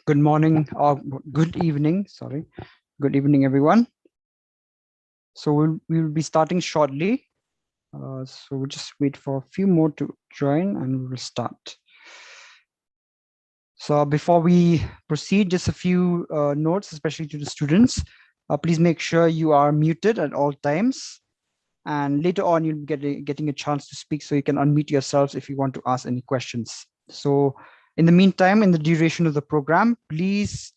Good morning or good evening, sorry. Good evening, everyone. So we'll be starting shortly. So we'll just wait for a few more to join and we will start. So before we proceed, just a few notes, especially to the students. Please make sure you are muted at all times. And later on, you'll be getting a chance to speak, so you can unmute yourselves if you want to ask any questions. So in the meantime, in the duration of the program, please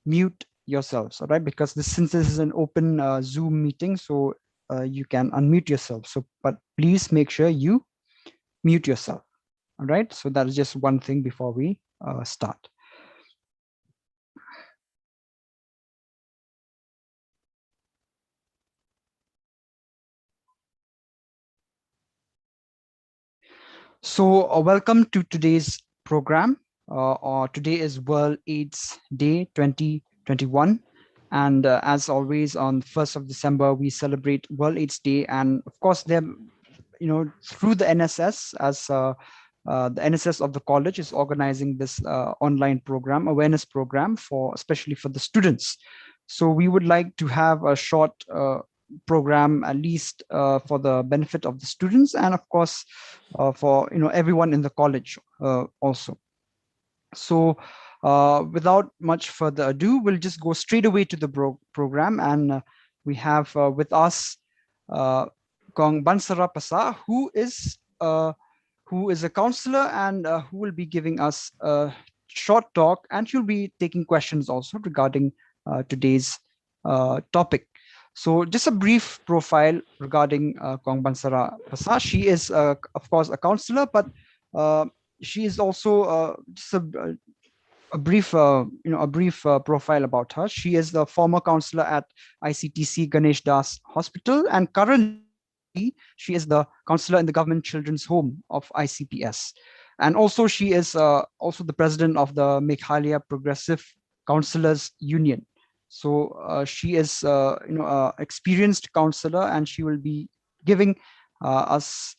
mute yourselves, all right? Because since this is an open Zoom meeting, so you can unmute yourself. So, but please make sure you mute yourself, all right? So that is just one thing before we start. So welcome to today's program. Today is World AIDS Day 2021. And as always, on 1st of December, we celebrate World AIDS Day. And of course, through the NSS, as the NSS of the college is organizing this online program, awareness program, especially for the students. So we would like to have a short program, at least for the benefit of the students, and of course for everyone in the college also. So without much further ado, we'll just go straight away to the program, and we have with us Kong Bansara Pasa, who is a counselor and who will be giving us a short talk, and she'll be taking questions also regarding today's topic. So just a brief profile regarding Kong Bansara Pasa. She is, of course, a counselor, but she is also just a brief profile about her. She is the former counselor at ICTC Ganesh Das Hospital, and currently she is the counselor in the Government Children's Home of ICPS. And also she is also the president of the Meghalaya Progressive Counselors Union. So she is experienced counselor, and she will be giving us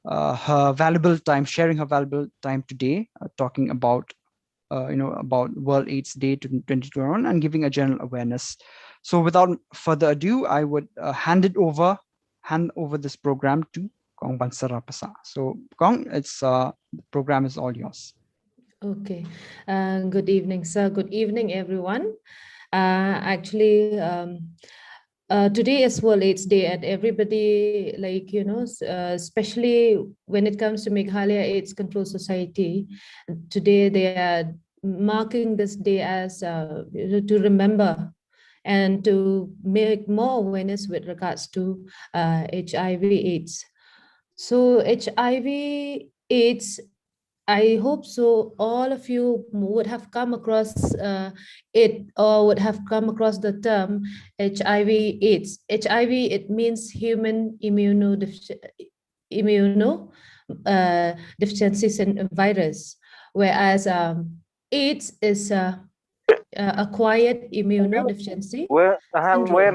her valuable time, sharing her valuable time today, talking about about World AIDS Day 2021 and giving a general awareness. So without further ado, I would hand over this program to Kong Bansara Pasa. So Kong, the program is all yours. Okay. Good evening, sir. Good evening, everyone. Actually, today is World AIDS Day, and everybody, especially when it comes to Meghalaya AIDS Control Society, today they are marking this day as to remember and to make more awareness with regards to HIV/AIDS. So HIV/AIDS, I hope so. All of you would have come across it, or would have come across the term HIV/AIDS. HIV, it means human immuno deficiency virus, whereas AIDS is acquired immunodeficiency syndrome.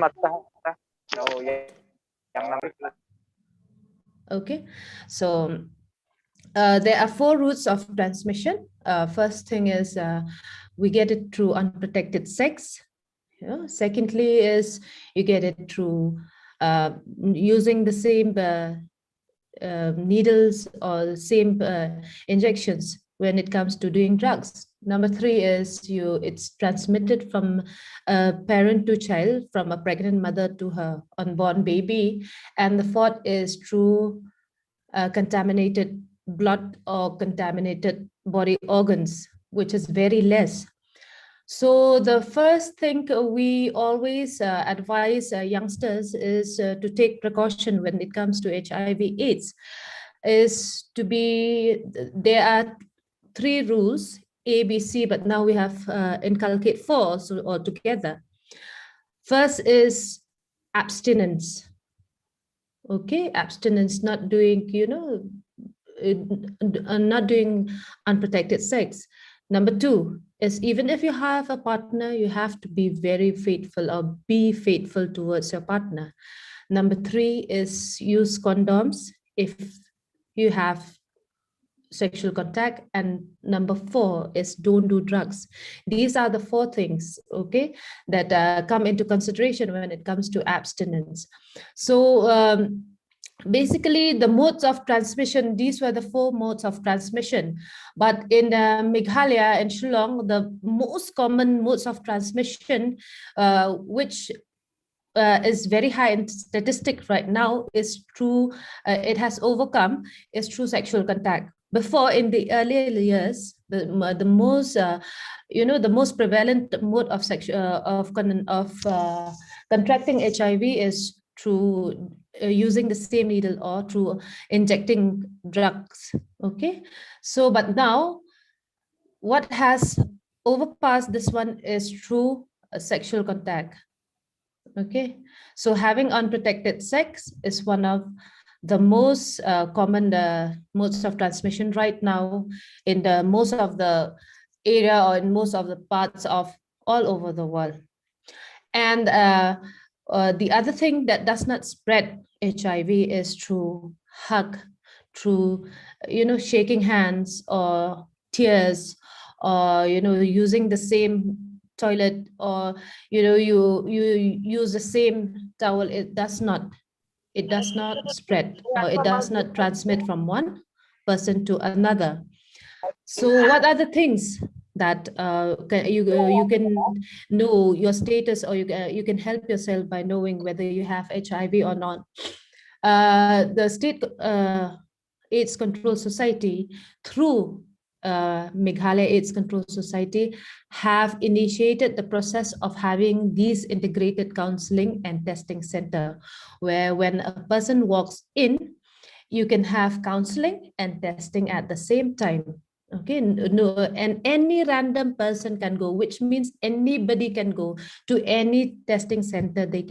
Okay, so there are 4 routes of transmission. First thing is we get it through unprotected sex. Secondly is you get it through using the same needles or the same injections when it comes to doing drugs. Number 3 is it's transmitted from parent to child, from a pregnant mother to her unborn baby. And the 4th is through contaminated blood or contaminated body organs, which is very less. So the first thing we always advise youngsters is to take precaution when it comes to HIV/AIDS. There are 3 rules, A, B, C, but now we have inculcate 4 so altogether. First is abstinence. Okay, abstinence, not doing, not doing unprotected sex. Number 2 is, even if you have a partner, you have to be very faithful or be faithful towards your partner. Number 3 is use condoms if you have sexual contact. And number 4 is don't do drugs. These are the 4 things, okay, that come into consideration when it comes to abstinence. So basically the modes of transmission, these were the 4 modes of transmission. But in Meghalaya and Shillong, the most common modes of transmission, which is very high in statistic right now, is through it has overcome, is through sexual contact. Before, in the earlier years, the most the most prevalent mode of contracting HIV is through using the same needle or through injecting drugs. Okay, so but now what has overpassed this one is through sexual contact. Okay, so having unprotected sex is one of the most common modes of transmission right now in the most of the area or in most of the parts of all over the world. And the other thing that does not spread HIV is through hug, through shaking hands or tears, or using the same toilet, or you use the same towel. It does not spread, or it does not transmit from one person to another. So what are the things that you can know your status, or you can help yourself by knowing whether you have HIV or not? The State AIDS Control Society, through Meghalaya AIDS Control Society, have initiated the process of having these integrated counseling and testing center, where when a person walks in, you can have counseling and testing at the same time. Okay, no, and any random person can go, which means anybody can go to any testing center they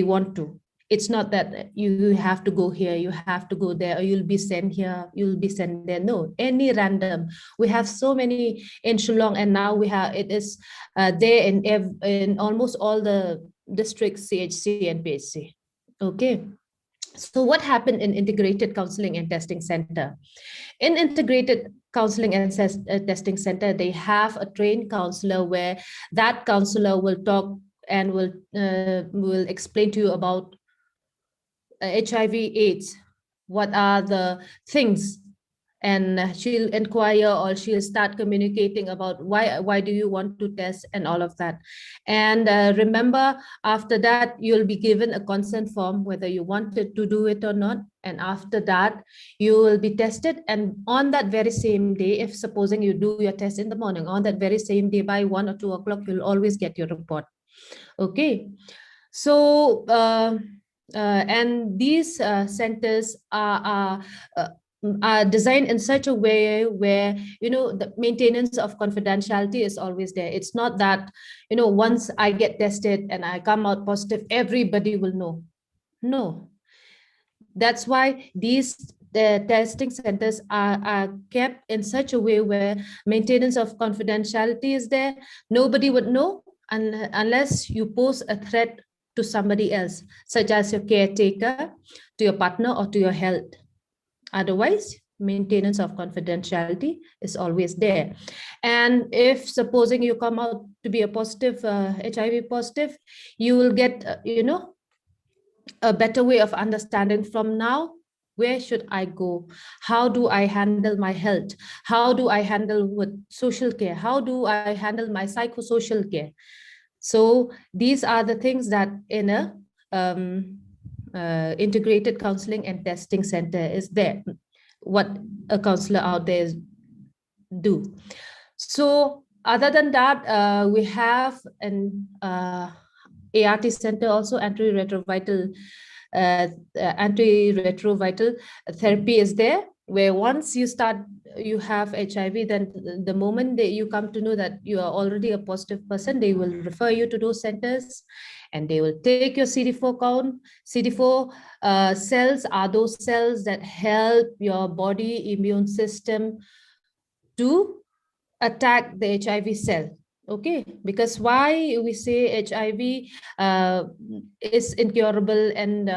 want to. It's not that you have to go here, you have to go there, or you'll be sent here, you'll be sent there. No, any random. We have so many in Shillong, and now we have it is there in almost all the districts, CHC and PHC. Okay. So what happened in integrated counseling and testing center? In integrated counseling and testing center, they have a trained counselor, where that counselor will talk and will explain to you about HIV/AIDS. What are the things and she'll inquire, or she'll start communicating about why do you want to test and all of that. And remember, after that you'll be given a consent form whether you wanted to do it or not. And after that you will be tested, and on that very same day, if supposing you do your test in the morning, on that very same day by 1 or 2 o'clock, you'll always get your report. Okay. So and these centers uh, are designed in such a way where, you know, the maintenance of confidentiality is always there. It's not that, you know, once I get tested and I come out positive, everybody will know. No. That's why these the testing centers are kept in such a way where maintenance of confidentiality is there. Nobody would know unless you pose a threat to somebody else, such as your caretaker, to your partner, or to your health. Otherwise, maintenance of confidentiality is always there. And if supposing you come out to be a positive, HIV positive, you will get, you know, a better way of understanding from now. Where should I go? How do I handle my health? How do I handle with social care? How do I handle my psychosocial care? So these are the things that in a integrated counseling and testing center is there, what a counselor out there do. So other than that, we have an ART center also, uh, antiretroviral therapy is there, where once you start, you have HIV, then the moment that you come to know that you are already a positive person, they will refer you to those centers, and they will take your CD4 count. CD4 cells are those cells that help your body immune system to attack the HIV cell. Okay, because why we say HIV is incurable and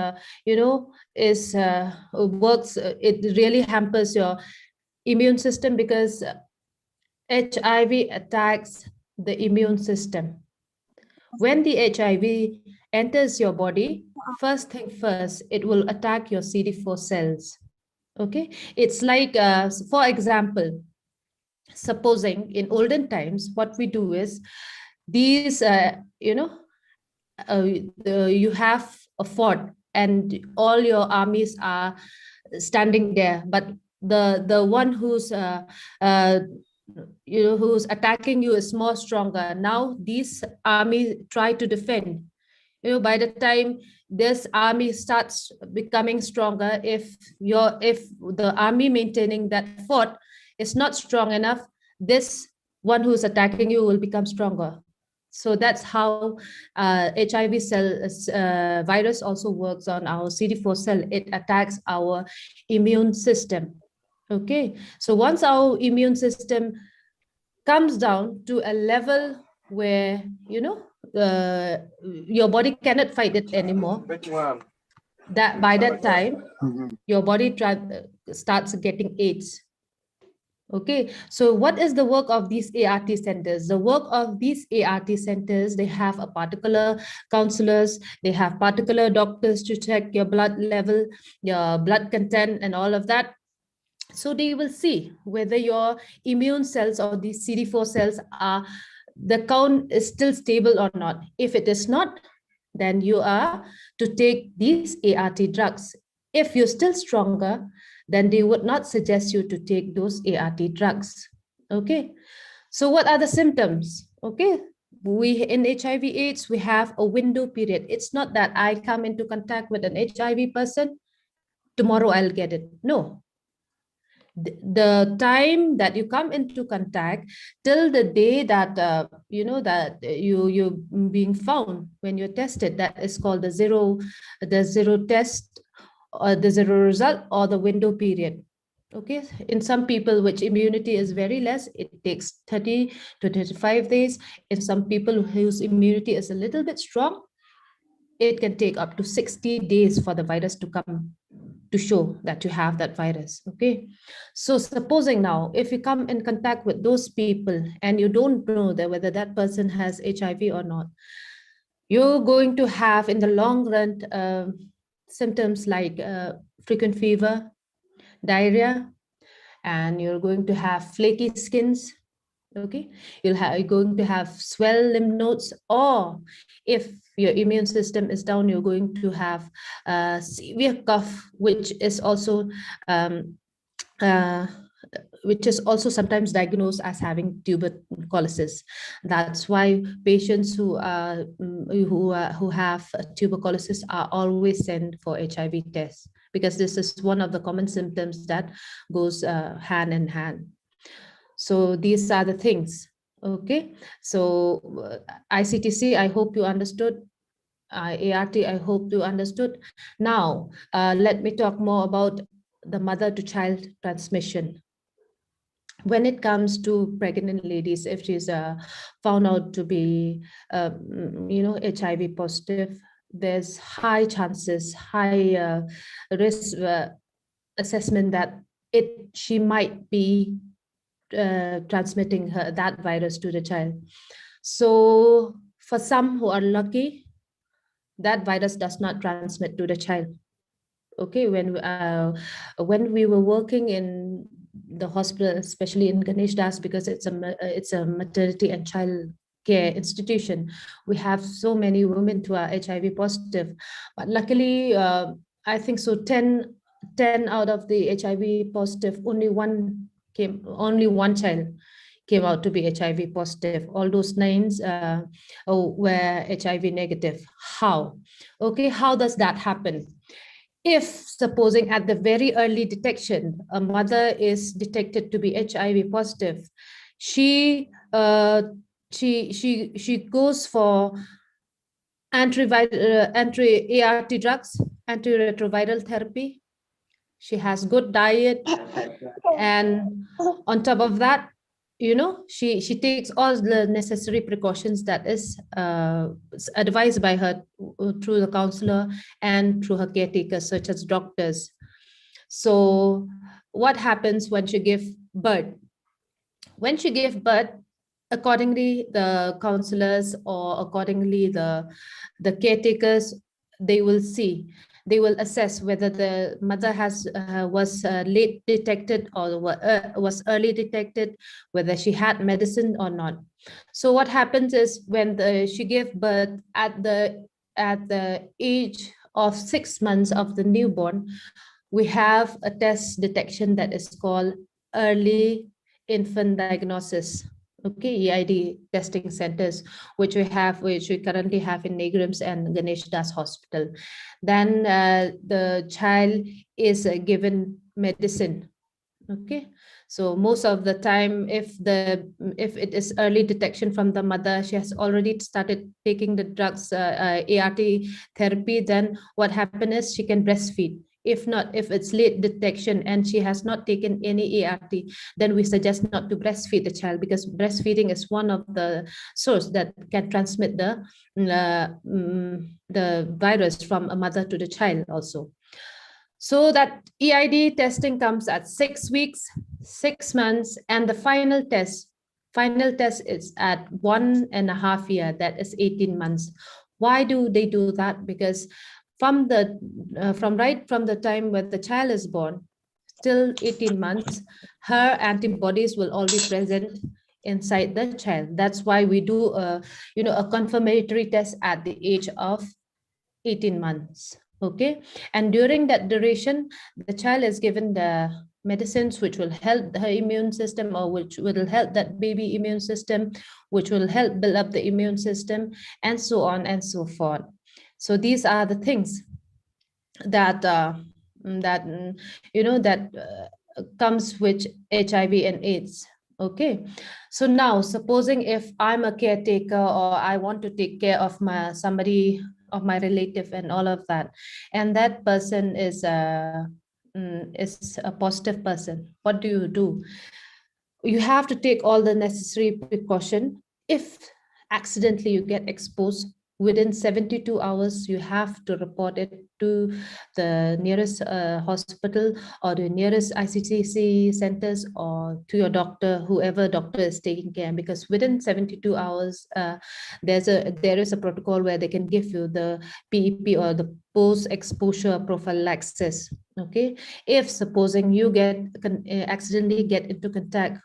is works, it really hampers your immune system, because HIV attacks the immune system. When the HIV enters your body, first thing first, it will attack your CD4 cells. Okay, it's like for example, supposing in olden times, what we do is these you have a fort and all your armies are standing there, but the one who's uh, who's attacking you is more stronger. Now these army try to defend. By the time this army starts becoming stronger, if the army maintaining that fort is not strong enough, this one who's attacking you will become stronger. So that's how HIV cell virus also works on our CD4 cell. It attacks our immune system. Okay, so once our immune system comes down to a level where your body cannot fight it anymore, that by that time your body starts getting AIDS. Okay, so what is the work of these ART centers? The work of these ART centers, they have a particular counselors, they have particular doctors to check your blood level, your blood content, and all of that. So they will see whether your immune cells or these CD4 cells are, the count is still stable or not. If it is not, then you are to take these ART drugs. If you're still stronger, then they would not suggest you to take those ART drugs. Okay. So what are the symptoms? Okay. We in HIV/AIDS, we have a window period. It's not that I come into contact with an HIV person, tomorrow I'll get it. No. The time that you come into contact till the day that that you're being found when you're tested, that is called the zero test, or the zero result, or the window period. Okay, in some people which immunity is very less, it takes 30 to 35 days. In some people whose immunity is a little bit strong, it can take up to 60 days for the virus to come to show that you have that virus. Okay, so supposing now if you come in contact with those people and you don't know that whether that person has HIV or not, you're going to have in the long run symptoms like frequent fever, diarrhea, and you're going to have flaky skins. Okay, you're going to have swell lymph nodes, or if your immune system is down, you're going to have severe cough, um, uh, which is also sometimes diagnosed as having tuberculosis. That's why patients who have tuberculosis are always sent for HIV tests, because this is one of the common symptoms that goes hand in hand. So these are the things. Okay, so ICTC, I hope you understood. ART, I hope you understood. Now, let me talk more about the mother to child transmission. When it comes to pregnant ladies, if she's found out to be, HIV positive, there's high chances, high risk assessment that she might be transmitting that virus to the child. So for some who are lucky, that virus does not transmit to the child. Okay, when we were working in the hospital, especially in Ganesh Das, because it's a maternity and child care institution, we have so many women who are HIV positive. But luckily, I think so 10 out of the HIV positive, only one child came out to be HIV positive. All those names were HIV negative. How? Okay, how does that happen? If supposing at the very early detection, a mother is detected to be HIV positive, she goes for anti-ART drugs, antiretroviral therapy. She has good diet, and on top of that, she takes all the necessary precautions that is advised by her through the counselor and through her caretakers, such as doctors. So what happens when she gives birth? When she gave birth, accordingly the counselors, or accordingly the caretakers, they will see, they will assess whether the mother was late detected or was early detected, whether she had medicine or not. So what happens is, when she gave birth at the age of 6 months of the newborn, we have a test detection that is called early infant diagnosis. Okay, EID testing centers, which we currently have in Negrams and Ganesh Das Hospital. Then the child is given medicine. Okay, so most of the time, if it is early detection from the mother, she has already started taking the drugs, ART therapy, then what happens is she can breastfeed. If not, if it's late detection and she has not taken any ART, then we suggest not to breastfeed the child, because breastfeeding is one of the source that can transmit the virus from a mother to the child also. So that EID testing comes at 6 weeks, 6 months, and the final test is at 1.5 years, that is 18 months. Why do they do that? Because from the time when the child is born till 18 months, her antibodies will all be present inside the child. That's why we do a confirmatory test at the age of 18 months. Okay, and during that duration, the child is given the medicines which will help her immune system, or which will help that baby immune system, which will help build up the immune system, and so on and so forth. So these are the things that comes with HIV and AIDS. Okay, so now supposing if I'm a caretaker, or I want to take care of my relative and all of that, and that person is a positive person, what do? You have to take all the necessary precaution. If accidentally you get exposed, within 72 hours you have to report it to the nearest hospital, or the nearest ICTC centers, or to your doctor, whoever doctor is taking care, because within 72 hours there is a protocol where they can give you the PEP, or the post exposure prophylaxis. Okay, if supposing you accidentally get into contact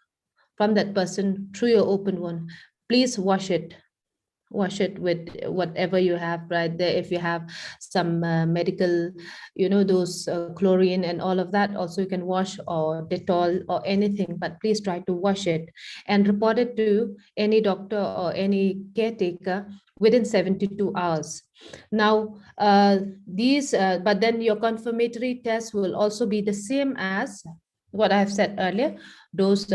from that person through your open wound, please wash it with whatever you have right there. If you have some medical, those chlorine and all of that, also you can wash, or Dettol or anything, but please try to wash it and report it to any doctor or any caretaker within 72 hours. Now these but then your confirmatory test will also be the same as what I have said earlier. Those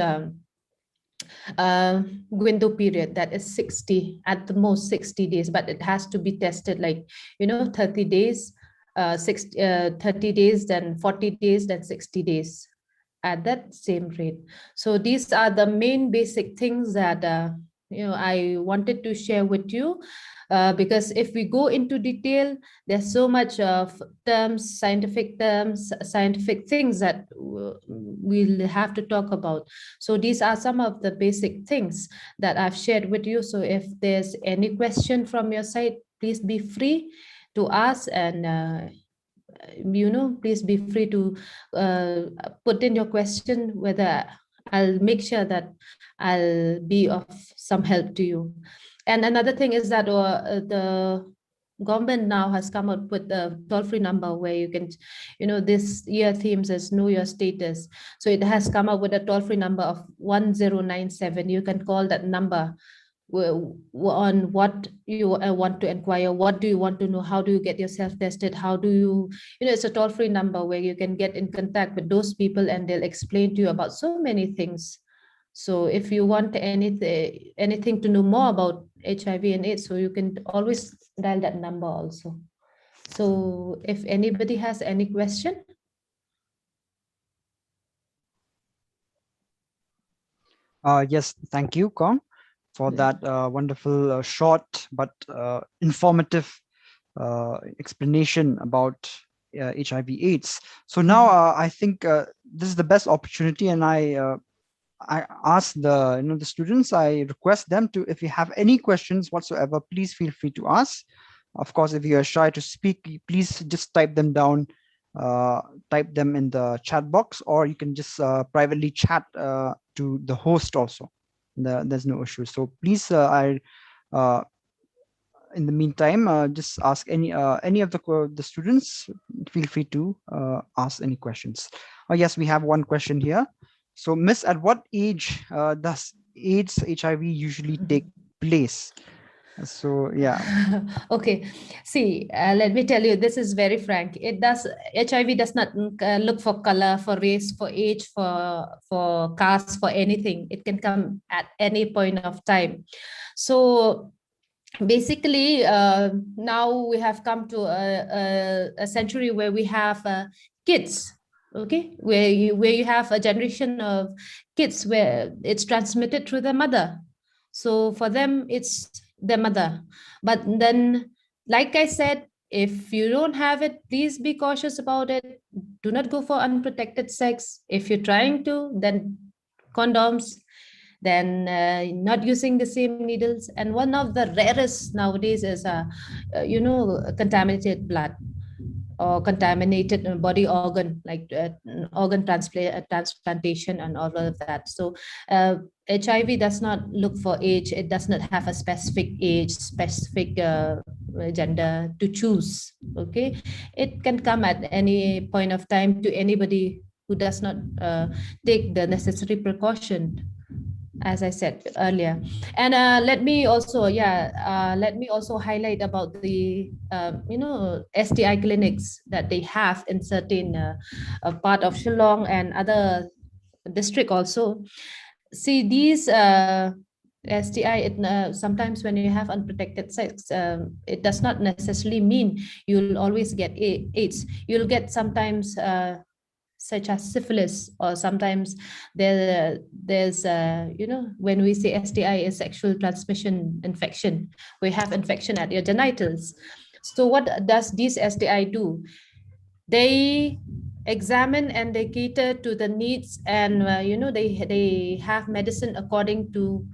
window period, that is 60, at the most 60 days, but it has to be tested like 30 days, 30 days, then 40 days, then 60 days, at that same rate. So these are the main basic things that I wanted to share with you, because if we go into detail, there's so much of terms, scientific things that we'll have to talk about. So these are some of the basic things that I've shared with you. So if there's any question from your side, please be free to ask, and please be free to put in your question, whether I'll make sure that I'll be of some help to you. And another thing is that the government now has come up with a toll-free number where you can, this year themes is know your status. So it has come up with a toll-free number of 1097. You can call that number on what you want to inquire, what do you want to know, how do you get yourself tested, how do you, it's a toll-free number where you can get in contact with those people and they'll explain to you about so many things. So if you want anything to know more about HIV and AIDS, so you can always dial that number also. So if anybody has any question. Yes, thank you, Kong, for that wonderful, short but informative explanation about HIV/AIDS. So now I think this is the best opportunity, and I ask the students, I request them to, if you have any questions whatsoever, please feel free to ask. Of course, if you are shy to speak, please just type them down, type them in the chat box, or you can just privately chat to the host also. There's no issue. So please, uh, in the meantime, just ask any of the students. Feel free to ask any questions. Oh yes, we have one question here. So, Miss, at what age does AIDS HIV usually take place? So yeah. Okay, see, let me tell you, this is very frank. HIV does not look for color, for race, for age, for caste, for anything. It can come at any point of time. So basically, now we have come to a century where we have kids, okay, where you have a generation of kids where it's transmitted through their mother. So for them, it's their mother. But then, like I said, if you don't have it, please be cautious about it. Do not go for unprotected sex. If you're trying to, then condoms, then not using the same needles. And one of the rarest nowadays is contaminated blood or contaminated body organ, like organ transplantation and all of that. So HIV does not look for age. It does not have a specific age, specific gender to choose. Okay, it can come at any point of time to anybody who does not take the necessary precaution, as I said earlier. And let me also highlight about the STI clinics that they have in certain part of Shillong and other district also. See, these STI, sometimes when you have unprotected sex, it does not necessarily mean you'll always get AIDS. You'll get sometimes such as syphilis, or sometimes there's when we say STI is sexual transmission infection, we have infection at your genitals. So what does these STI do? They examine and they cater to the needs, and they have medicine according to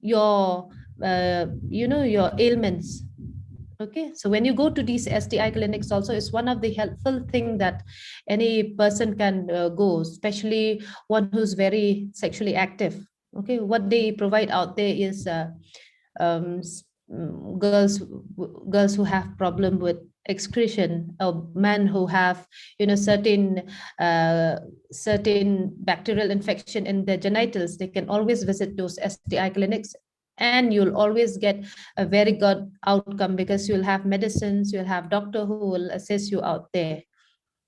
your your ailments. Okay, so when you go to these STI clinics, also is one of the helpful thing that any person can go, especially one who's very sexually active. Okay, what they provide out there is um, girls who have problem with excretion, or men who have certain uh, certain bacterial infection in their genitals. They can always visit those STI clinics, and you'll always get a very good outcome, because you'll have medicines, you'll have doctor who will assess you out there.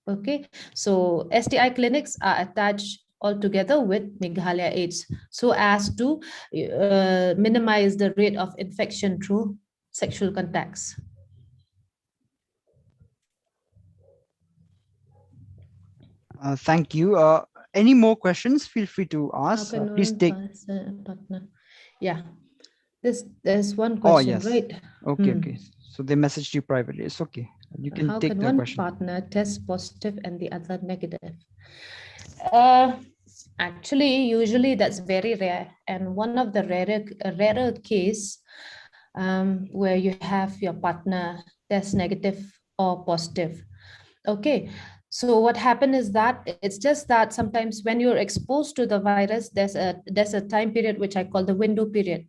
Okay, so STI clinics are attached altogether with Meghalaya AIDS, so as to minimize the rate of infection through sexual contacts. Thank you. Any more questions? Feel free to How ask. can Please one take. pass a partner? Yeah, there's one Oh, question, yes. right? Okay, Hmm. okay. So they messaged you privately. It's okay. You can How take can the one question. partner test positive and the other negative? Uh, Actually, usually that's very rare, and one of the rarer case where you have your partner test negative or positive. Okay, so what happened is that it's just that sometimes when you're exposed to the virus, there's a time period which I call the window period.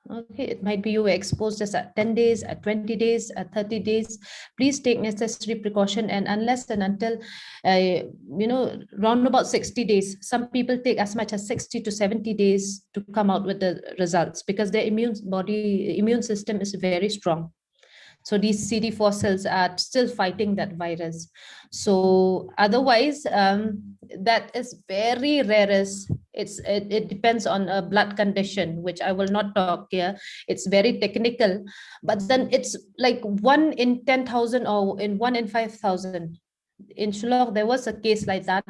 Okay, it might be you were exposed just at 10 days, at 20 days, at 30 days. Please take necessary precaution, and unless and until, round about 60 days, some people take as much as 60 to 70 days to come out with the results, because their immune system is very strong. So these CD4 cells are still fighting that virus. So otherwise, that is very rarest. It depends on a blood condition, which I will not talk here. It's very technical, but then it's like 1 in 10,000 or in 1 in 5,000. In Shillong, there was a case like that,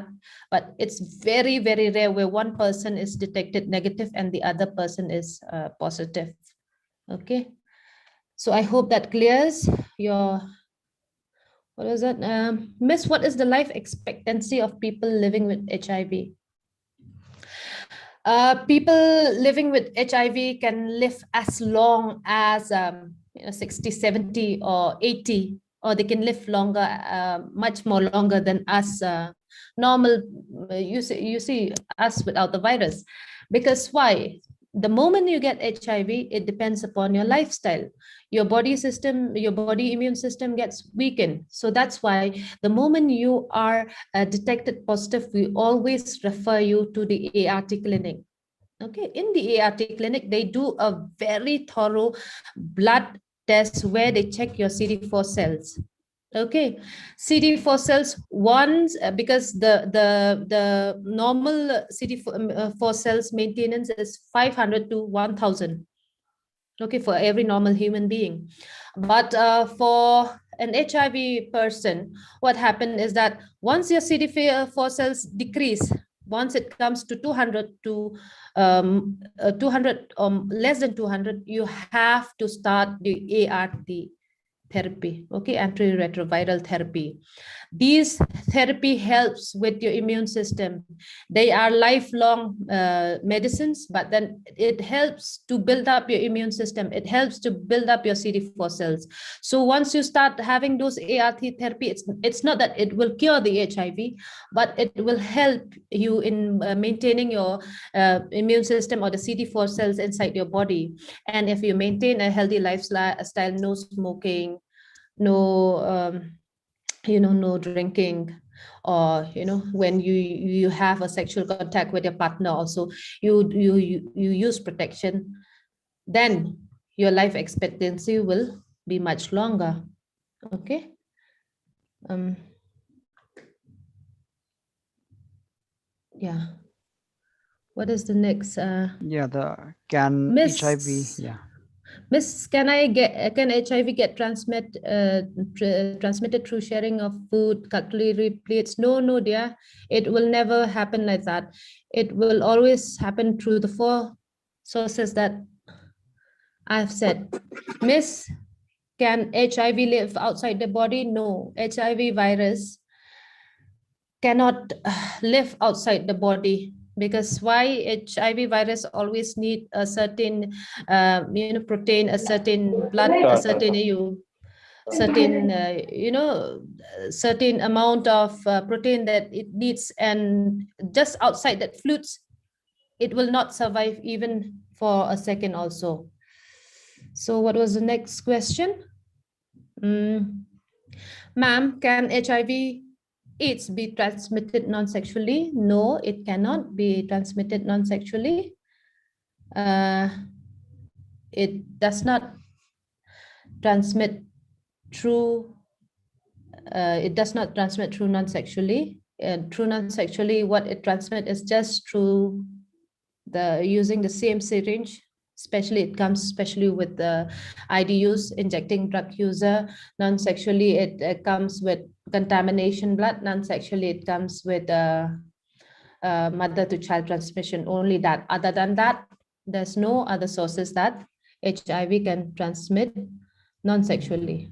but it's very, very rare where one person is detected negative and the other person is positive. Okay. So I hope that clears your, what is it? Miss, what is the life expectancy of people living with HIV? People living with HIV can live as long as 60, 70, or 80, or they can live longer, much more longer than us normal. You see us without the virus. Because why? The moment you get HIV, it depends upon your lifestyle. Your body immune system gets weakened. So that's why the moment you are detected positive, we always refer you to the ART clinic. Okay, in the ART clinic, they do a very thorough blood test where they check your CD4 cells. Okay, CD4 cells once, because the normal CD4 cells maintenance is 500 to 1,000. Okay, for every normal human being. But for an HIV person, what happened is that once your CD4 cells decrease, once it comes to 200 to 200, less than 200, you have to start the ART therapy, okay, antiretroviral therapy. These therapy helps with your immune system. They are lifelong medicines, but then it helps to build up your immune system. It helps to build up your CD4 cells. So once you start having those ART therapy, it's not that it will cure the HIV, but it will help you in maintaining your immune system or the CD4 cells inside your body. And if you maintain a healthy lifestyle, no smoking, no no drinking, or when you have a sexual contact with your partner also, you use protection, then your life expectancy will be much longer. Okay. um yeah, what is the next? Yeah, the can HIV. Miss, Yeah. can HIV get transmitted through sharing of food, cutlery, plates? No, no, dear. It will never happen like that. It will always happen through the four sources that I've said. Miss, can HIV live outside the body? No. HIV virus cannot live outside the body, because why? HIV virus always need a certain protein, a certain blood, a certain EU. certain certain amount of protein that it needs, and just outside that flutes, it will not survive even for a second also. So what was the next question? Ma'am, can HIV AIDS be transmitted non-sexually? No, it cannot be transmitted non-sexually. It does not transmit through it does not transmit through non-sexually. Through non-sexually, what it transmits is just through the using the same syringe. Especially it comes especially with the IDUs, injecting drug user. Non-sexually, it comes with contamination blood. Non-sexually, it comes with mother to child transmission. Only that. Other than that, there's no other sources that HIV can transmit non-sexually.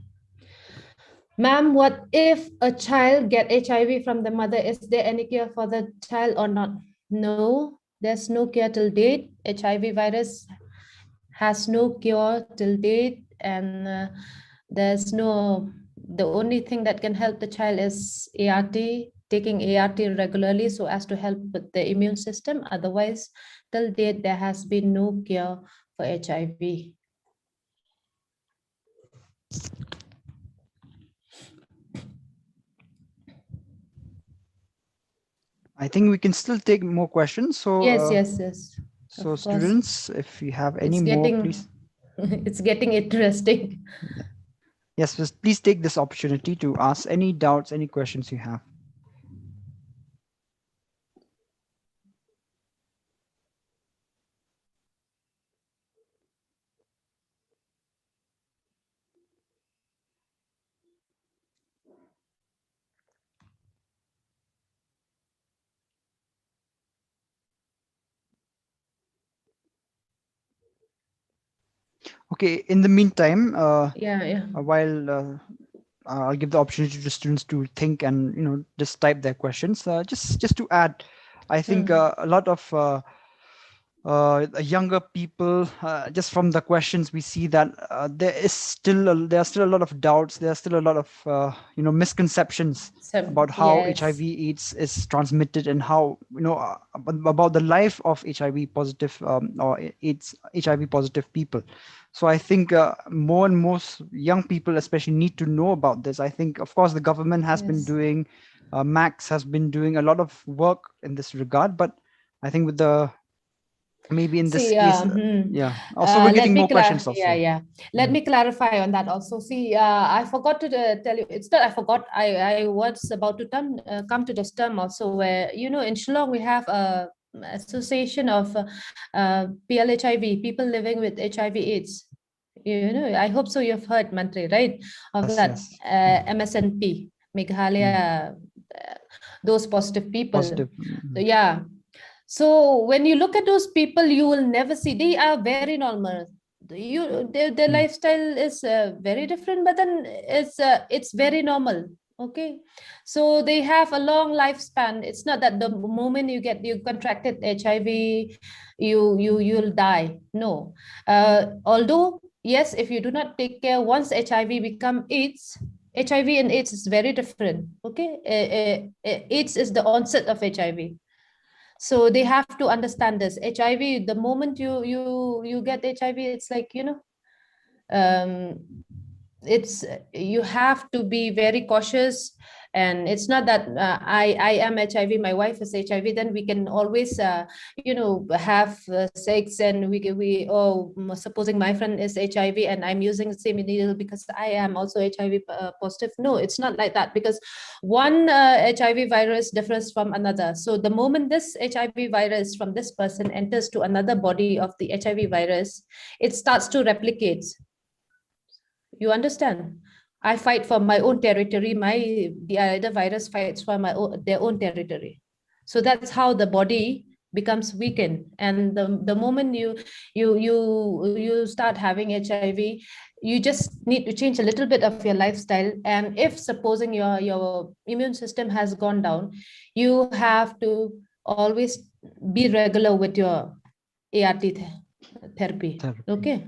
Ma'am, what if a child get HIV from the mother? Is there any cure for the child or not? No, there's no cure till date. HIV virus has no cure till date, and there's no, the only thing that can help the child is ART, taking ART regularly so as to help with the immune system. Otherwise, till date, there has been no cure for HIV. I think we can still take more questions. So, Yes, yes, yes. so Of course. students, if you have any It's more, getting please. it's getting interesting. Yes, please take this opportunity to ask any doubts, any questions you have. Okay, in the meantime, Yeah. while I'll give the opportunity to students to think and just type their questions. Just to add, I think a lot of younger people, just from the questions we see that there are still a lot of doubts. There are still a lot of misconceptions So about how yes. HIV/AIDS is transmitted and how about the life of HIV positive or AIDS HIV positive people. So I think more and more young people especially need to know about this. I think, of course, the government has been Yes. doing, Max has been doing a lot of work in this regard, but I think with the maybe in this See, case, yeah, also we're let getting me more questions also. yeah. Let Mhm. me clarify on that also. See, I forgot to tell you. It's not I forgot. I was about to come to this term also, where in Shillong we have a association of PLHIV, people living with HIV/AIDS. I hope so. You've heard, Mantri, right, of Yes, that yes. Mhm. MSNP, Mhm. Meghalaya, those positive people. Positive. So, Mhm. yeah. So when you look at those people, you will never see, they are very normal. Their Mhm. lifestyle is very different, but then it's very normal. Okay, so they have a long lifespan. It's not that the moment you contracted HIV, you'll die. No, although yes, if you do not take care, once HIV become AIDS, HIV and AIDS is very different. Okay, AIDS is the onset of HIV, so they have to understand this. HIV, the moment you get HIV, it's like um, it's you have to be very cautious. And it's not that I am HIV, my wife is HIV, then we can always have sex, and supposing my friend is HIV and I'm using the same needle because I am also HIV positive. No, it's not like that, because one HIV virus differs from another. So the moment this HIV virus from this person enters to another body of the HIV virus, it starts to replicate. You understand? I fight for my own territory. The other virus fights for their own territory. So that's how the body becomes weakened. And the moment you start having HIV, you just need to change a little bit of your lifestyle. And if supposing your immune system has gone down, you have to always be regular with your ART therapy. Therapy. Okay.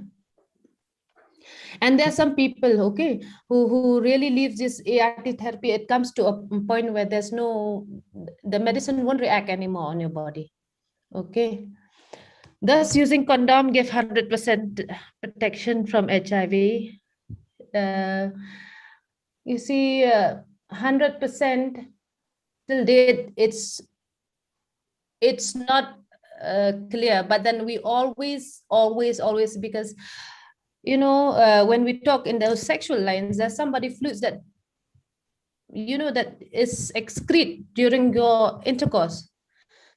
And there are some people, okay, who really leaves this ART therapy. It comes to a point where the medicine won't react anymore on your body. Okay. Thus, using condom give 100% protection from HIV. Uh, you see, 100% till date, it's not clear. But then we always, because when we talk in those sexual lines, there's somebody fluids that that is excrete during your intercourse.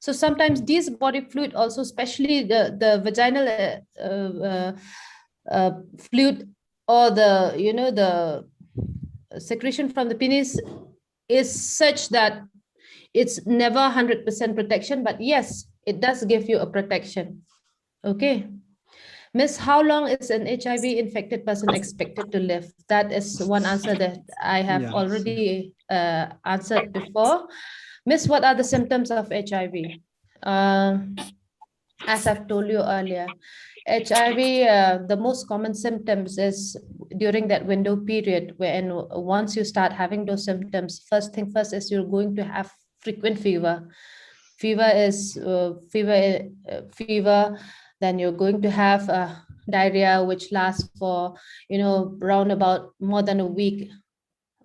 So sometimes these body fluid also, especially the vaginal fluid, or the secretion from the penis, is such that it's never 100% protection, but yes, it does give you a protection. Okay. Miss, how long is an HIV infected person expected to live? That is one answer that I have Yes. already answered before. Miss, what are the symptoms of HIV? As I've told you earlier, HIV, the most common symptoms is during that window period, when once you start having those symptoms, first thing first is you're going to have frequent fever. Fever. Then you're going to have diarrhea, which lasts for round about more than a week.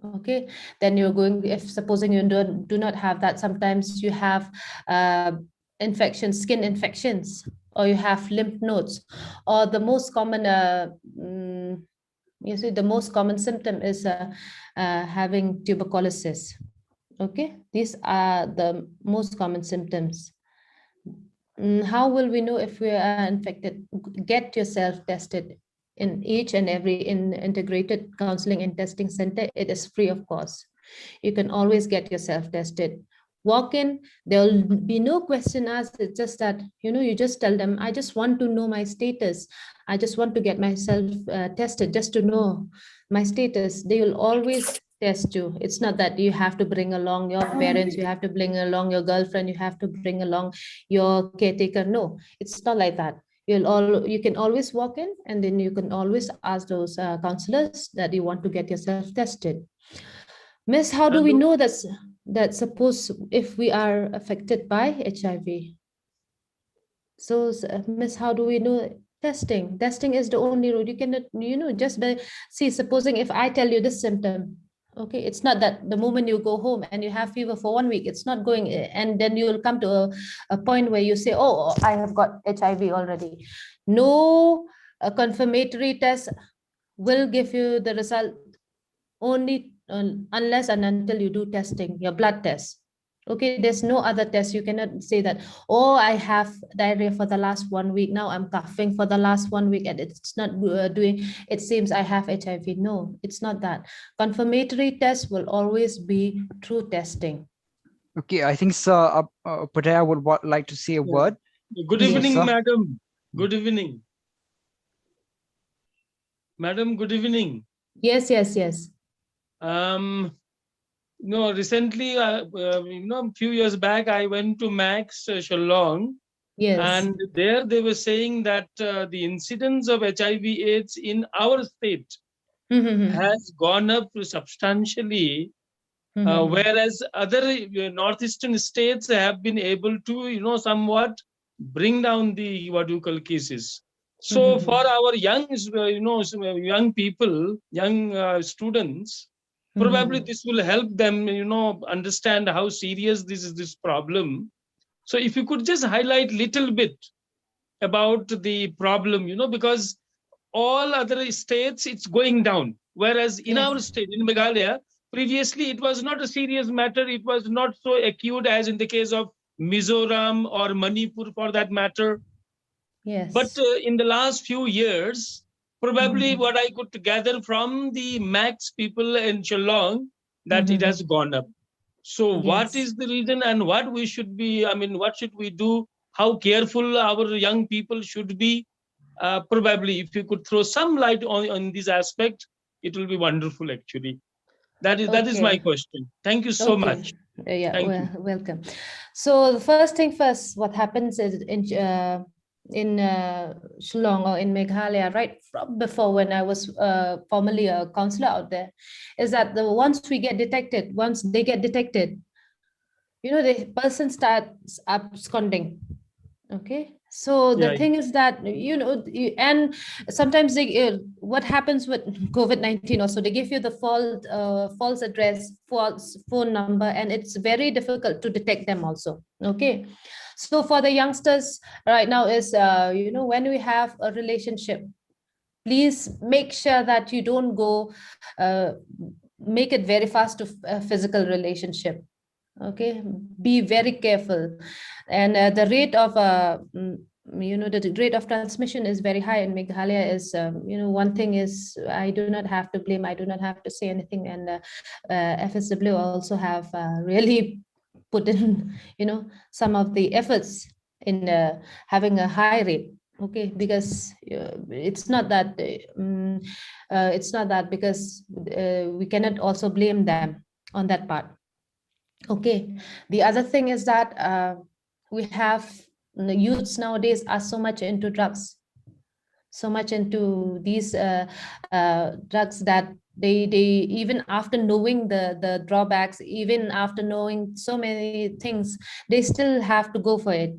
Okay. Then you're going, if supposing you do not have that, sometimes you have infections, skin infections, or you have lymph nodes, or the most common the most common symptom is having tuberculosis. Okay, these are the most common symptoms. How will we know if we are infected? Get yourself tested in each and every integrated counseling and testing center. It is free of cost. You can always get yourself tested. Walk in, there'll be no question asked. It's just that, you just tell them, I just want to know my status. I just want to get myself tested just to know my status. They will always test you. It's not that you have to bring along your parents, you have to bring along your girlfriend, you have to bring along your caretaker. No, it's not like that. You can always walk in, and then you can always ask those counselors that you want to get yourself tested. Miss, how do we And know that suppose if we are affected by HIV? So, Miss, how do we know? Testing is the only route. You cannot, just by see. Supposing if I tell you this symptom, okay, it's not that the moment you go home and you have fever for 1 week, it's not going, and then you will come to a point where you say, oh, I have got HIV already. No, a confirmatory test will give you the result only unless and until you do testing, your blood test. Okay, there's no other test. You cannot say that, oh, I have diarrhea for the last 1 week. Now I'm coughing for the last 1 week and it's not doing, it seems I have HIV. No, it's not that. Confirmatory test will always be through testing. Okay, I think Sir Patea would like to say a yeah. word. Good Yes, evening, sir. madam. Good evening. Madam, good evening. Yes. No, recently, a few years back, I went to Max Shillong, Yes. and there they were saying that the incidence of HIV/AIDS in our state has gone up substantially, whereas other northeastern states have been able to, somewhat bring down the what you call cases. So for our young, young people, young students, probably this will help them, understand how serious this problem. So if you could just highlight little bit about the problem, because all other states it's going down, whereas in Yes. our state, in Meghalaya, previously it was not a serious matter. It was not so acute as in the case of Mizoram or Manipur, for that matter. But Yes. in the last few years, probably what I could gather from the Max people in Shillong, that it has gone up. So what Yes. is the reason, and what we should be, what should we do? How careful our young people should be? Probably if you could throw some light on this aspect, it will be wonderful actually. That is my Okay. question. Thank you so Okay. much. Yeah, Thank well, you. welcome. So the first thing first, what happens is in Shillong or in Meghalaya, right from before when I was formerly a counselor out there, is that once they get detected, the person starts absconding. Okay, so the Yeah. thing is that and sometimes what happens with COVID-19 also, they give you the false address, false phone number, and it's very difficult to detect them also. Okay, so for the youngsters right now is when we have a relationship, please make sure that you don't go make it very fast to a physical relationship. Okay, be very careful. And the rate of the rate of transmission is very high in Meghalaya. Is one thing is, I do not have to blame, I do not have to say anything, and FSW also have really put in some of the efforts in having a high rate. Okay, because it's not that because we cannot also blame them on that part. Okay, the other thing is that we have the youths nowadays are so much into drugs, so much into these drugs that they even after knowing the drawbacks, even after knowing so many things, they still have to go for it.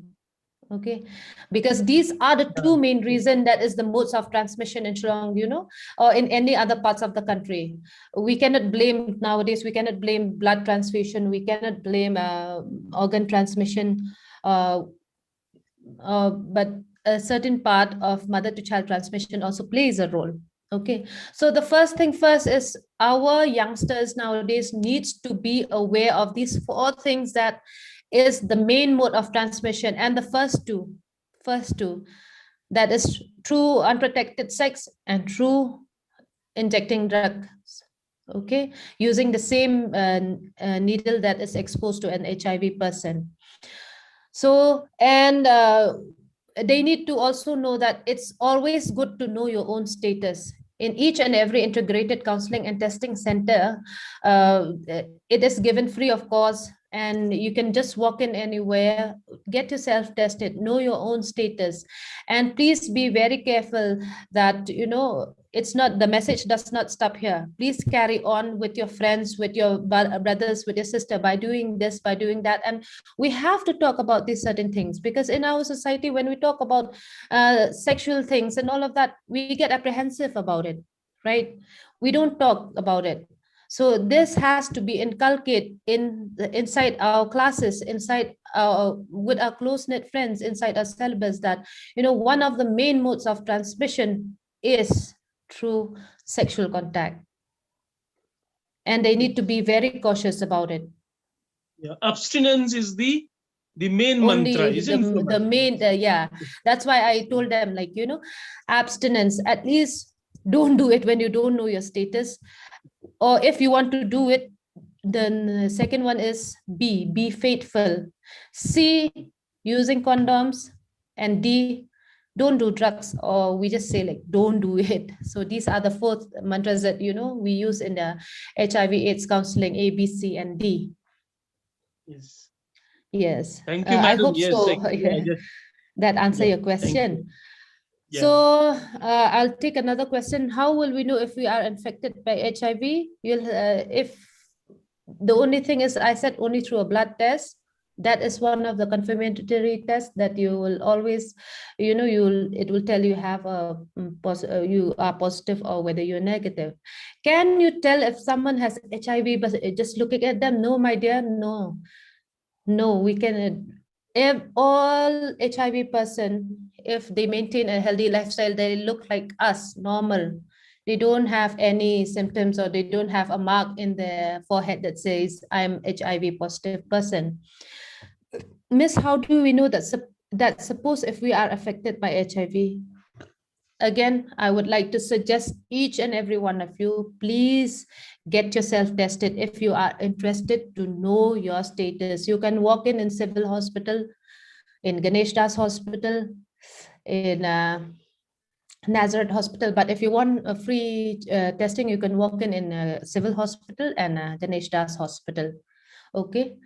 Okay, because these are the two main reason that is the modes of transmission in Shillong, or in any other parts of the country. We cannot blame nowadays, we cannot blame blood transfusion, we cannot blame organ transmission, uh, but a certain part of mother to child transmission also plays a role. Okay, so the first thing first is our youngsters nowadays needs to be aware of these four things that is the main mode of transmission. And the first two, that is true unprotected sex and true injecting drugs. Okay, using the same needle that is exposed to an HIV person. So, and they need to also know that it's always good to know your own status. In each and every integrated counseling and testing center, it is given free of cost, and you can just walk in anywhere, get yourself tested, know your own status. And please be very careful that it's not, the message does not stop here. Please carry on with your friends, with your brothers, with your sister, by doing this, by doing that. And we have to talk about these certain things, because in our society, when we talk about sexual things and all of that, we get apprehensive about it, right? We don't talk about it. So this has to be inculcated inside our classes, inside with our close-knit friends, inside our syllabus, that one of the main modes of transmission is through sexual contact, and they need to be very cautious about it. Yeah. Abstinence is the main mantra, Only isn't it? the main yeah, that's why I told them, like, abstinence, at least don't do it when you don't know your status. Or if you want to do it, then the second one is be faithful. C, using condoms. And D, don't do drugs, or we just say, like, don't do it. So these are the four mantras that we use in the HIV AIDS counseling: A, B, C, and D. Yes. Yes. Thank you, I madam. hope Yes, so. actually, I just, That answer yeah, your thank you. question. Yeah. So I'll take another question. How will we know if we are infected by HIV? If the only thing is, I said only through a blood test. That is one of the confirmatory tests that you will always, it will tell you have you are positive or whether you're negative. Can you tell if someone has HIV but just looking at them? No, my dear, no. No, we can. If all HIV person, if they maintain a healthy lifestyle, they look like us, normal. They don't have any symptoms, or they don't have a mark in their forehead that says, I'm HIV positive person. Miss, how do we know that? That suppose if we are affected by HIV, again, I would like to suggest each and every one of you, please get yourself tested if you are interested to know your status. You can walk in civil hospital, in Ganesh Das hospital, in Nazareth hospital. But if you want a free testing, you can walk in civil hospital and Ganesh Das hospital. Okay.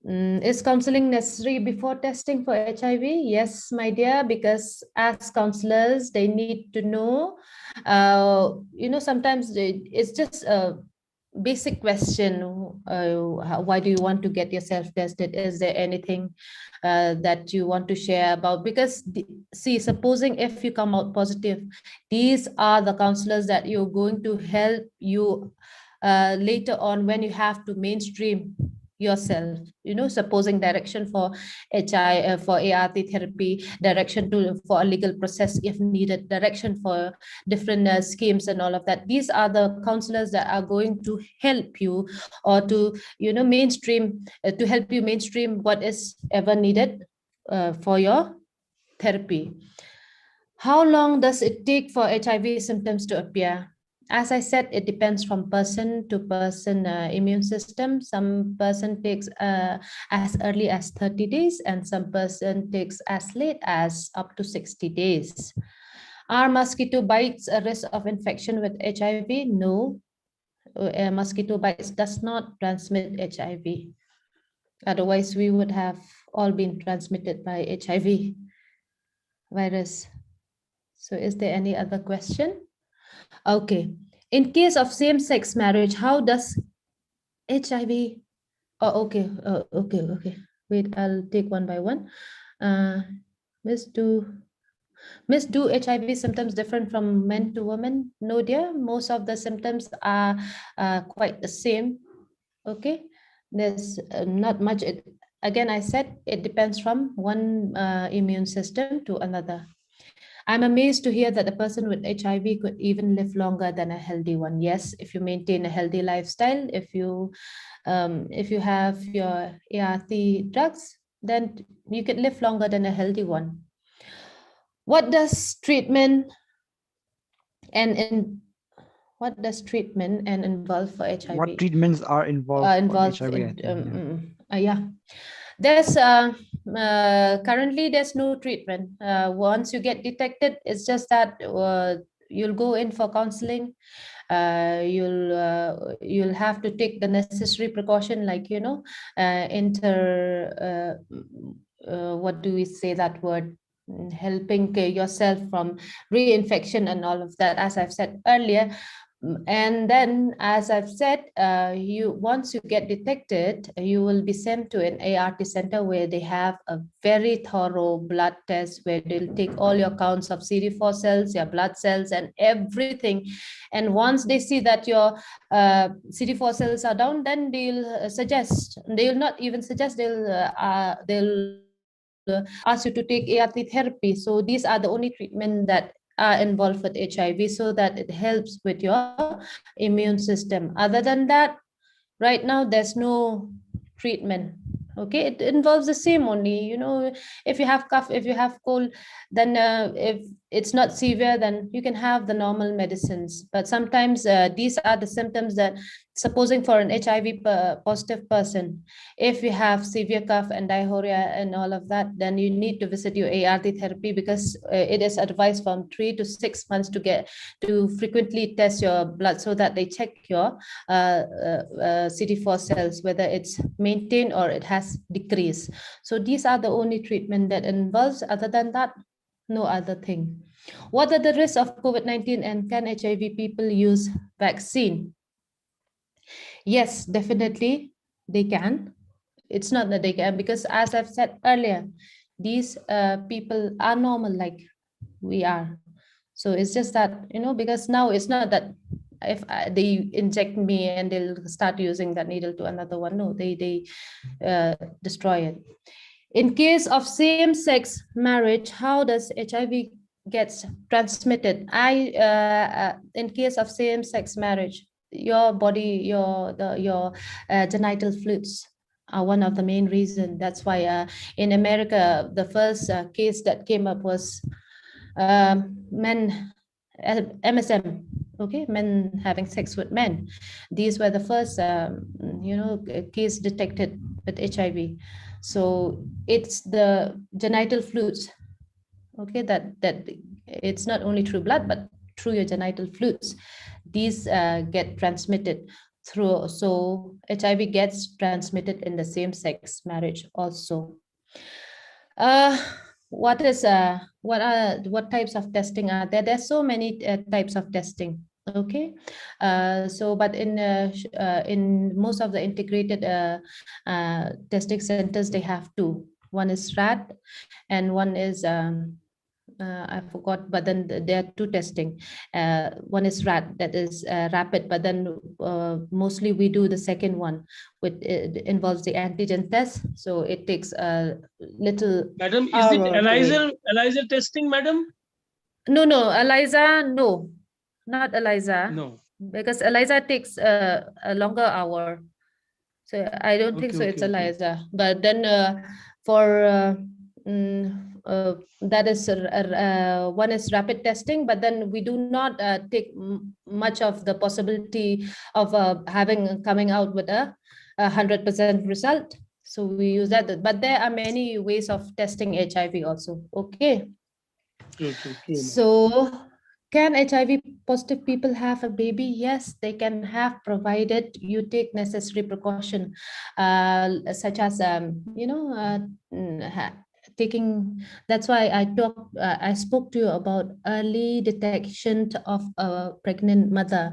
Is counseling necessary before testing for HIV? Yes, my dear, because as counselors, they need to know, sometimes it's just a basic question. Why do you want to get yourself tested? Is there anything that you want to share about? Because see, supposing if you come out positive, these are the counselors that you're going to help you later on when you have to mainstream yourself, supposing direction for for ART therapy, direction to for a legal process if needed, direction for different schemes and all of that. These are the counselors that are going to help you, or to mainstream, to help you mainstream what is ever needed for your therapy. How long does it take for HIV symptoms to appear? As I said, it depends from person to person immune system. Some person takes as early as 30 days, and some person takes as late as up to 60 days. Are mosquito bites a risk of infection with HIV? No. Mosquito bites does not transmit HIV. Otherwise, we would have all been transmitted by HIV virus. So is there any other question? Okay. In case of same-sex marriage, how does HIV... Oh, okay. Okay. Wait, I'll take one by one. Miss, do HIV symptoms different from men to women? No, dear. Most of the symptoms are quite the same. Okay. There's not much. Again, I said it depends from one immune system to another. I'm amazed to hear that a person with HIV could even live longer than a healthy one. Yes, if you maintain a healthy lifestyle, if you have your ART drugs, then you could live longer than a healthy one. What does treatment involve for HIV? What treatments are involved for HIV? Yeah. There's currently there's no treatment. Once you get detected, it's just that you'll go in for counseling. You'll have to take the necessary precaution, like what do we say that word? Helping yourself from reinfection and all of that, as I've said earlier. And then, as I've said, once you get detected, you will be sent to an ART center where they have a very thorough blood test, where they'll take all your counts of CD4 cells, your blood cells, and everything. And once they see that your CD4 cells are down, then they'll not even suggest, they'll ask you to take ART therapy. So these are the only treatment that are involved with HIV, so that it helps with your immune system. Other than that, right now there's no treatment. Okay, it involves the same only. If you have cough, if you have cold, then if it's not severe, then you can have the normal medicines. But sometimes these are the symptoms that, supposing for an HIV positive person, if you have severe cough and diarrhea and all of that, then you need to visit your ART therapy, because it is advised from 3 to 6 months to frequently test your blood, so that they check your CD4 cells, whether it's maintained or it has decreased. So these are the only treatment that involves. Other than that, no other thing. What are the risks of COVID-19, and can HIV people use vaccine? Yes, definitely they can. It's not that they can, because as I've said earlier, these people are normal like we are. So it's just that, because now it's not that if they inject me and they'll start using that needle to another one. No, they destroy it. In case of same-sex marriage, how does HIV gets transmitted? In case of same-sex marriage, your body, your genital fluids are one of the main reasons. That's why in America, the first case that came up was men, MSM, okay, men having sex with men. These were the first, case detected with HIV. So it's the genital fluids, okay, that it's not only through blood, but through your genital fluids. These get transmitted. through. So HIV gets transmitted in the same-sex marriage also. Uh, what types of testing are there? There's so many types of testing. Okay, so but in most of the integrated testing centers, they have two. One is RAT, and one is I forgot, but then there are two testing. One is RAT, that is rapid, but then mostly we do the second one, which it involves the antigen test. So it takes a little Madam, is it hour to wait. ELISA testing, madam? No, ELISA, no, not ELISA, No. because ELISA takes a longer hour. So I don't think so. It's Okay. ELISA, but then for that is one is rapid testing, but then we do not take much of the possibility of having coming out with a 100% result. So we use that, but there are many ways of testing HIV also. Okay. True. So, can HIV positive people have a baby? Yes, they can have, provided you take necessary precaution, such as taking. That's why I spoke to you about early detection of a pregnant mother.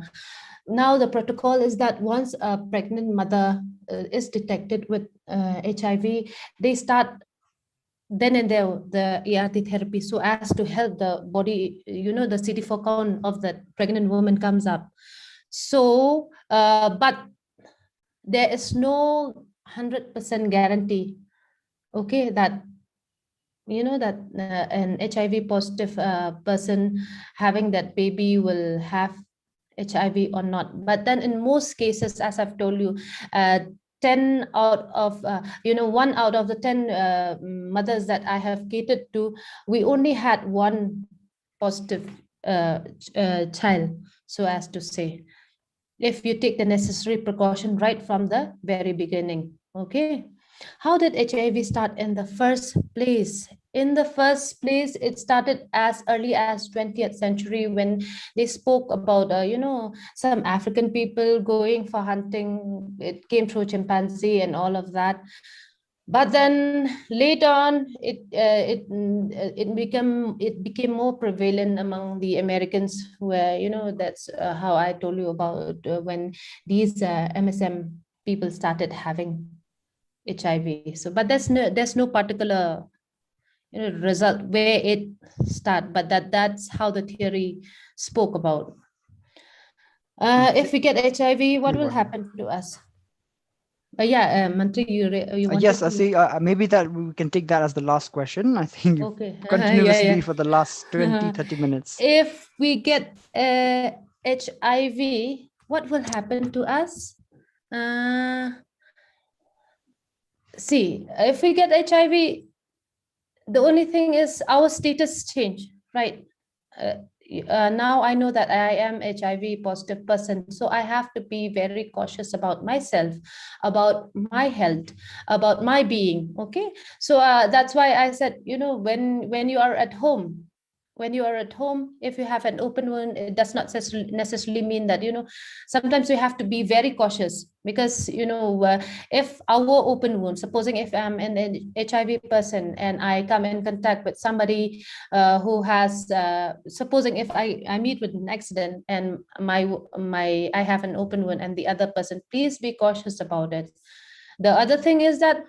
Now the protocol is that once a pregnant mother is detected with HIV, they start then and there the ERT therapy, so as to help the body, the CD4 count of that pregnant woman comes up. So but there is no 100% guarantee, okay, that that an HIV positive person having that baby will have HIV or not. But then in most cases, as I've told you, 10 out of 1 out of the 10 mothers that I have catered to, we only had one positive child, so as to say, if you take the necessary precaution right from the very beginning. Okay, how did HIV start in the first place? In the first place, it started as early as 20th century, when they spoke about some African people going for hunting. It came through chimpanzee and all of that. But then later on, it became more prevalent among the Americans, where that's how I told you about when these MSM people started having HIV. So, but there's no particular result where it start, but that's how the theory spoke about. If we get HIV, what will happen to us? Mantri, you wanted Yes, I to... see. Maybe that we can take that as the last question. I think you Okay. continuously for the last 20, 30 minutes. If we get HIV, what will happen to us? See, if we get HIV, the only thing is our status change, right? Now I know that I am HIV positive person, so I have to be very cautious about myself, about my health, about my being. Okay, so that's why I said, when you are at home, if you have an open wound, it does not necessarily mean that, sometimes we have to be very cautious, because if our open wound, supposing if I'm an HIV person and I come in contact with somebody who has, supposing if I meet with an accident and I have an open wound and the other person, please be cautious about it. The other thing is that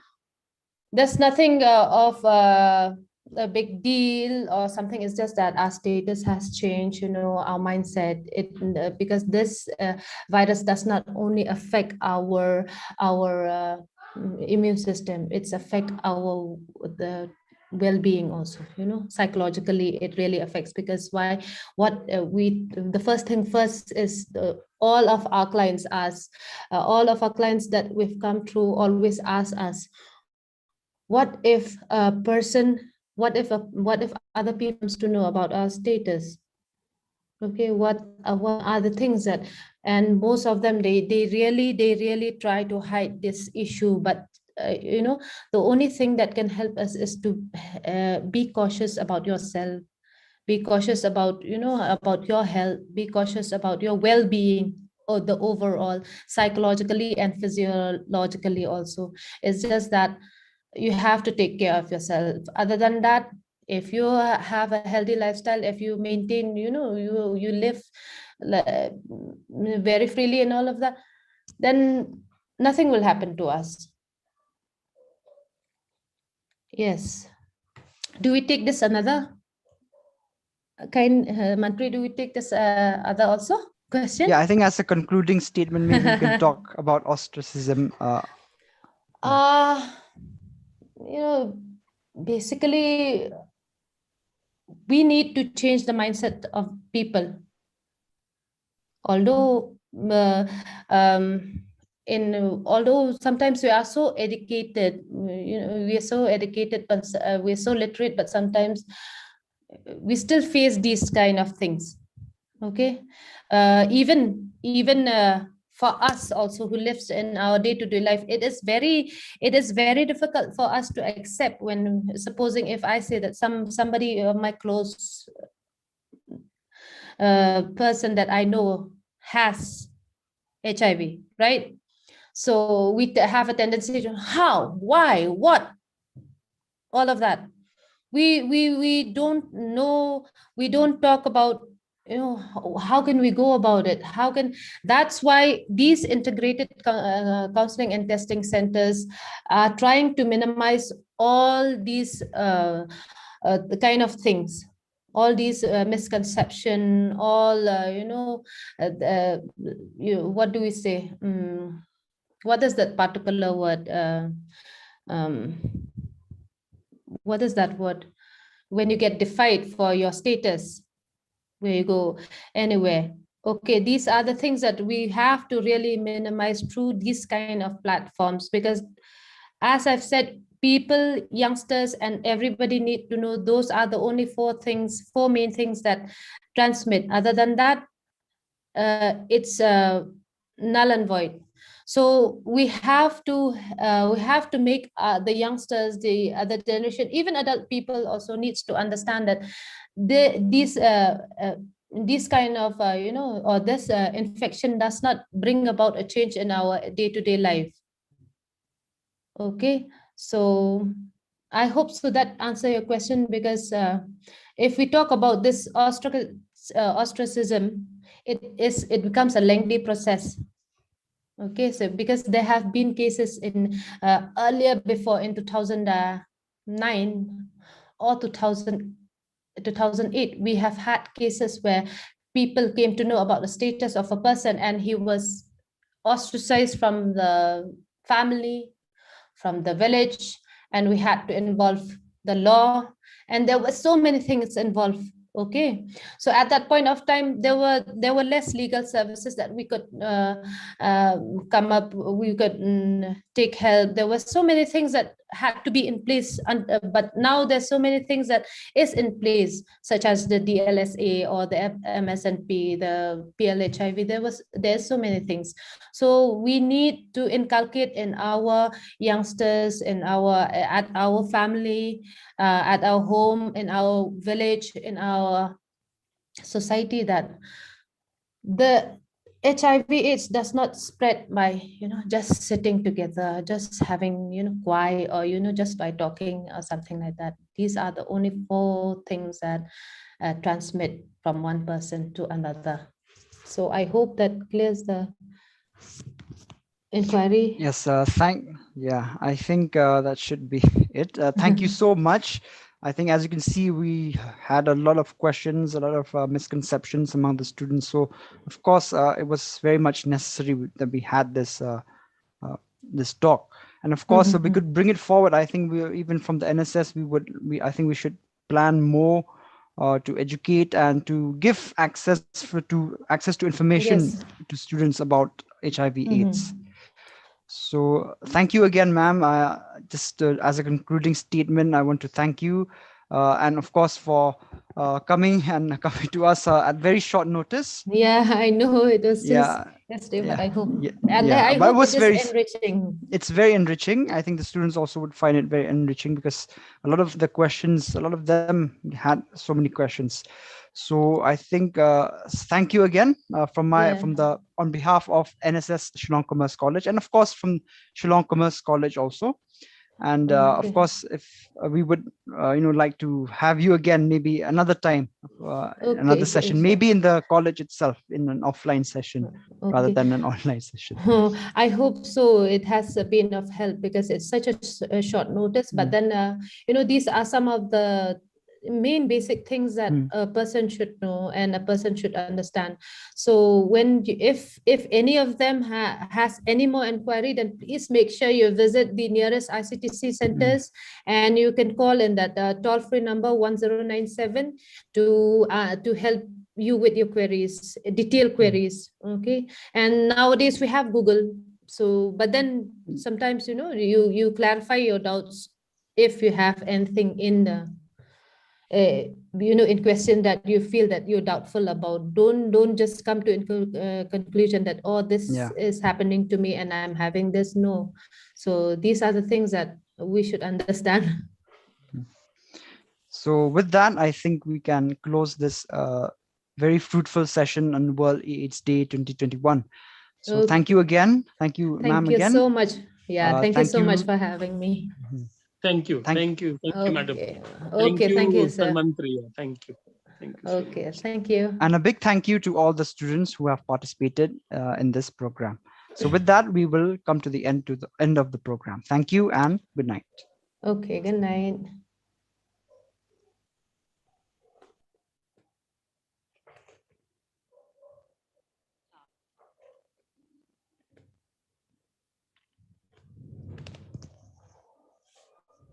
there's nothing of a big deal or something. It's just that our status has changed, our mindset. Because this virus does not only affect our immune system, it's affect the well-being also, psychologically it really affects. Because the first thing first is all of our clients that we've come through always ask us, what if a person, what if other people comes to know about our status? Okay, what are the things that, and most of them, they really try to hide this issue. But the only thing that can help us is to be cautious about yourself, be cautious about about your health, be cautious about your well-being. the overall psychologically and physiologically also. It's just that you have to take care of yourself. Other than that, if you have a healthy lifestyle, if you maintain, you live very freely and all of that, then nothing will happen to us. Yes. Do we take this another kind, Mantri? Do we take this other also question? Yeah, I think as a concluding statement, maybe you can talk about ostracism. Basically, we need to change the mindset of people. Although although sometimes we are so educated, we are so educated, but we're so literate, but sometimes we still face these kind of things. Okay, even for us also who lives in our day-to-day life, it is very difficult for us to accept when, supposing if I say that somebody of my close person that I know has HIV, right? So we have a tendency to how, why, what, all of that. We don't know. We don't talk about, how can we go about it? How can, that's why these integrated counseling and testing centers are trying to minimize all these the kind of things, all these misconception, all what do we say, what is that particular word, um, what is that word, when you get defied for your status, where you go anywhere. Okay, these are the things that we have to really minimize through these kind of platforms, because as I've said, people, youngsters, and everybody need to know those are the only four main things that transmit. Other than that, it's null and void. So we have to make the youngsters, the other generation, even adult people also needs to understand that these kind of or this infection does not bring about a change in our day-to-day life. Okay, so I hope so that answer your question, because if we talk about this ostracism, it becomes a lengthy process. Okay, so because there have been cases in earlier, before in 2009 or 2008, we have had cases where people came to know about the status of a person and he was ostracized from the family, from the village, and we had to involve the law, and there were so many things involved. Okay, so at that point of time, there were less legal services that we could come up, we could take help. There were so many things that had to be in place, but now there's so many things that is in place, such as the DLSA or the MSNP, the PLHIV. There's so many things. So we need to inculcate in our youngsters, at our family, at our home, in our village, in our society, that the HIV/AIDS does not spread by just sitting together, just having quiet, or just by talking or something like that. These are the only four things that transmit from one person to another. So I hope that clears the inquiry. Yes, I think that should be it. Thank you so much. I think, as you can see, we had a lot of questions, a lot of misconceptions among the students. So, of course, it was very much necessary that we had this talk. And of course, we could bring it forward. I think even from the NSS, I think we should plan more to educate and to give access to information Yes. to students about HIV/AIDS. So thank you again, ma'am. Just as a concluding statement, I want to thank you, and of course for coming to us at very short notice. Yeah, I know it was just Yeah, yesterday, but yeah, I hope, yeah, and yeah. I But it hope was it is very, enriching. it's very enriching. I think the students also would find it very enriching because a lot of the questions, a lot of them had so many questions. So I think thank you again Yeah. on behalf of NSS Shillong Commerce College, and of course from Shillong Commerce College also. And of Okay. course, if we would like to have you again, maybe another time, another Okay, session, sure. maybe in the college itself, in an offline session rather Okay. than an online session. I hope so. It has been of help because it's such a short notice. But Mm. then, these are some of the main basic things that Mm. a person should know and a person should understand. So when if any of them has any more inquiry, then please make sure you visit the nearest ICTC Mm. centers, and you can call in that toll-free number 1097 to help you with your queries, detailed Mm. queries. Okay. And nowadays we have Google. So but then sometimes you clarify your doubts if you have anything in the in question that you feel that you're doubtful about. Don't just come to conclusion that, oh, this Yeah. is happening to me and I'm having this. No. So these are the things that we should understand. So with that, I think we can close this very fruitful session on World AIDS Day 2021. So thank you Okay. again. Thank you, ma'am, Thank you again. so much. Yeah, thank you Thank so much you. for having me. Mhm. Thank you. Thank Thank you, madam. Okay. Thank Okay, thank you, you, sir. Tanmantri. Thank you. Thank you so Okay, much. thank you. And a big thank you to all the students who have participated in this program. So with that, we will come to the end of the program. Thank you and good night. Okay, good night.